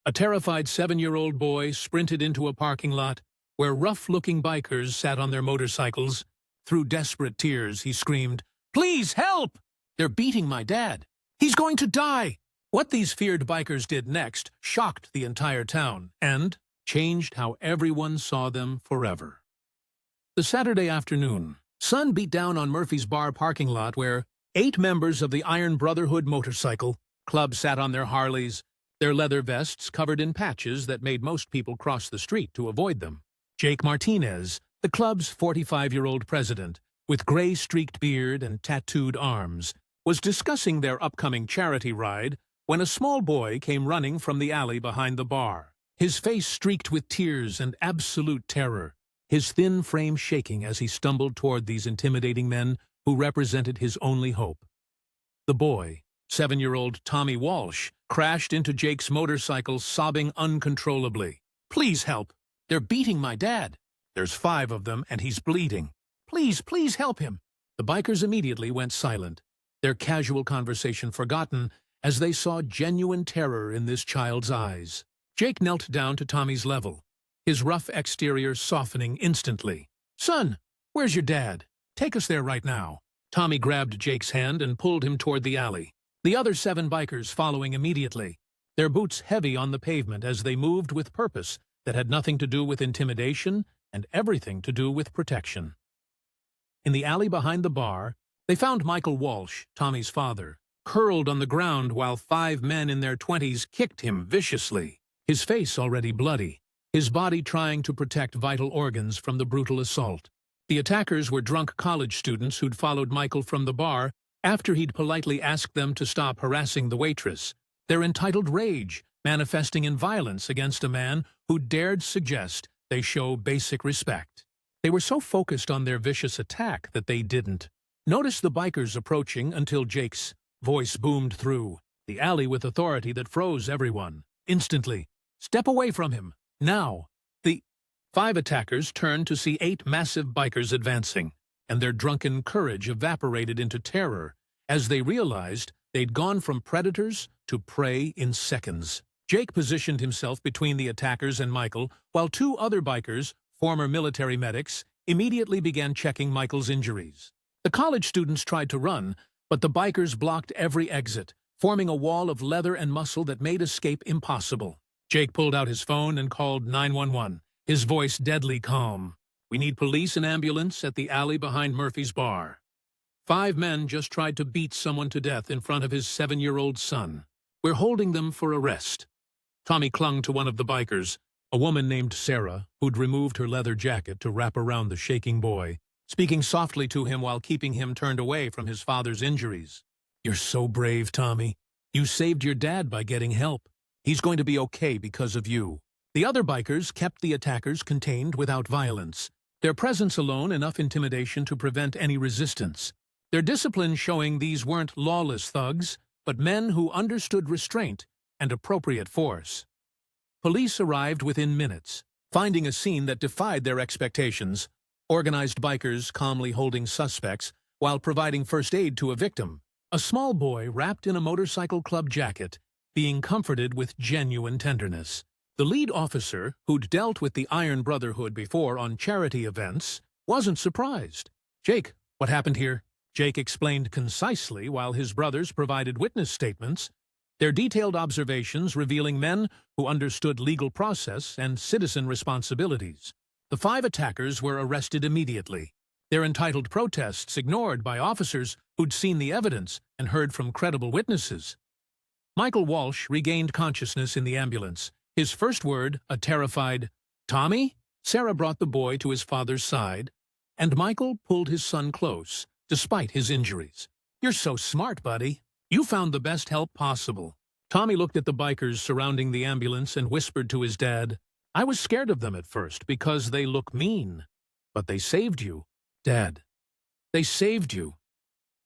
A terrified 7-year-old boy sprinted into a parking lot where rough-looking bikers sat on their motorcycles. Through desperate tears, he screamed, "Please help! They're beating my dad. He's going to die!" What these feared bikers did next shocked the entire town and changed how everyone saw them forever. The Saturday afternoon, sun beat down on Murphy's Bar parking lot where 8 members of the Iron Brotherhood motorcycle club sat on their Harleys, their leather vests covered in patches that made most people cross the street to avoid them. Jake Martinez, the club's 45-year-old president, with gray-streaked beard and tattooed arms, was discussing their upcoming charity ride when a small boy came running from the alley behind the bar, his face streaked with tears and absolute terror, his thin frame shaking as he stumbled toward these intimidating men who represented his only hope. The boy, 7-year-old Tommy Walsh, crashed into Jake's motorcycle sobbing uncontrollably. "Please help! They're beating my dad. There's 5 of them and he's bleeding. Please help him." The bikers immediately went silent, their casual conversation forgotten as they saw genuine terror in this child's eyes. Jake knelt down to Tommy's level, his rough exterior softening instantly. "Son, where's your dad? Take us there right now." Tommy grabbed Jake's hand and pulled him toward the alley, the other 7 bikers following immediately, their boots heavy on the pavement as they moved with purpose that had nothing to do with intimidation and everything to do with protection. In the alley behind the bar, they found Michael Walsh, Tommy's father, curled on the ground while 5 men in their 20s kicked him viciously, his face already bloody, his body trying to protect vital organs from the brutal assault. The attackers were drunk college students who'd followed Michael from the bar after he'd politely asked them to stop harassing the waitress, their entitled rage manifesting in violence against a man who dared suggest they show basic respect. They were so focused on their vicious attack that they didn't notice the bikers approaching until Jake's voice boomed through the alley with authority that froze everyone. Instantly, "Step away from him, now!" The 5 attackers turned to see 8 massive bikers advancing, and their drunken courage evaporated into terror as they realized they'd gone from predators to prey in seconds. Jake positioned himself between the attackers and Michael, while 2 other bikers, former military medics, immediately began checking Michael's injuries. The college students tried to run, but the bikers blocked every exit, forming a wall of leather and muscle that made escape impossible. Jake pulled out his phone and called 911, his voice deadly calm. "We need police and ambulance at the alley behind Murphy's Bar. 5 men just tried to beat someone to death in front of his 7-year-old son. We're holding them for arrest." Tommy clung to one of the bikers, a woman named Sarah, who'd removed her leather jacket to wrap around the shaking boy, speaking softly to him while keeping him turned away from his father's injuries. "You're so brave, Tommy. You saved your dad by getting help. He's going to be okay because of you." The other bikers kept the attackers contained without violence, their presence alone enough intimidation to prevent any resistance. Their discipline showing these weren't lawless thugs, but men who understood restraint and appropriate force. Police arrived within minutes, finding a scene that defied their expectations. Organized bikers calmly holding suspects while providing first aid to a victim. A small boy wrapped in a motorcycle club jacket, being comforted with genuine tenderness. The lead officer, who'd dealt with the Iron Brotherhood before on charity events, wasn't surprised. "Jake, what happened here?" Jake explained concisely while his brothers provided witness statements, their detailed observations revealing men who understood legal process and citizen responsibilities. The 5 attackers were arrested immediately, their entitled protests ignored by officers who'd seen the evidence and heard from credible witnesses. Michael Walsh regained consciousness in the ambulance, his first word a terrified, "Tommy?" Sarah brought the boy to his father's side, and Michael pulled his son close, despite his injuries. "You're so smart, buddy. You found the best help possible." Tommy looked at the bikers surrounding the ambulance and whispered to his dad, "I was scared of them at first because they look mean. But they saved you, Dad. They saved you."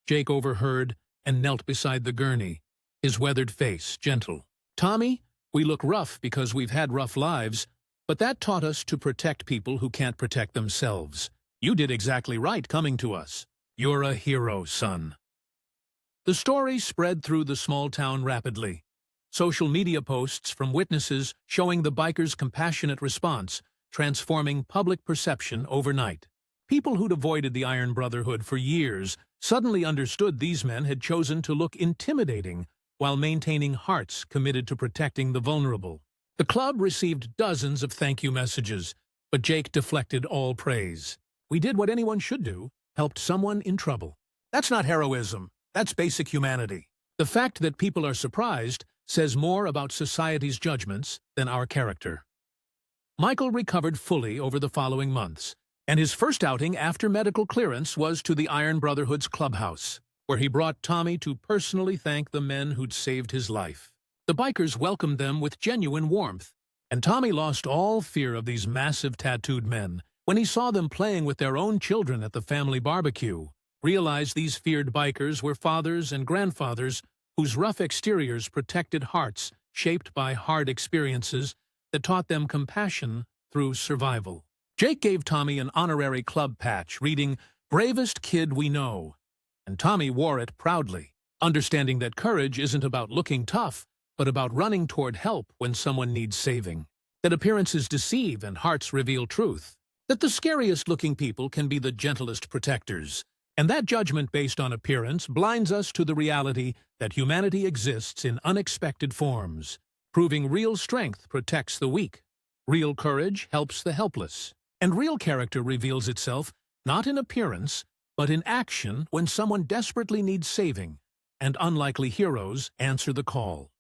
Jake overheard and knelt beside the gurney, his weathered face gentle. "Tommy, we look rough because we've had rough lives, but that taught us to protect people who can't protect themselves. You did exactly right coming to us. You're a hero, son." The story spread through the small town rapidly. social media posts from witnesses showing the bikers' compassionate response, transforming public perception overnight. People who'd avoided the Iron Brotherhood for years suddenly understood these men had chosen to look intimidating while maintaining hearts committed to protecting the vulnerable. The club received dozens of thank you messages, but Jake deflected all praise. "We did what anyone should do, helped someone in trouble." That's not heroism, that's basic humanity. The fact that people are surprised says more about society's judgments than our character. Michael recovered fully over the following months, and his first outing after medical clearance was to the Iron Brotherhood's clubhouse, where he brought Tommy to personally thank the men who'd saved his life. The bikers welcomed them with genuine warmth, and Tommy lost all fear of these massive tattooed men when he saw them playing with their own children at the family barbecue, realized these feared bikers were fathers and grandfathers whose rough exteriors protected hearts shaped by hard experiences that taught them compassion through survival. Jake gave Tommy an honorary club patch reading, "Bravest Kid We Know," and Tommy wore it proudly, understanding that courage isn't about looking tough, but about running toward help when someone needs saving. That appearances deceive and hearts reveal truth. That the scariest-looking people can be the gentlest protectors. And that judgment based on appearance blinds us to the reality that humanity exists in unexpected forms, proving real strength protects the weak, real courage helps the helpless, and real character reveals itself not in appearance, but in action when someone desperately needs saving, and unlikely heroes answer the call.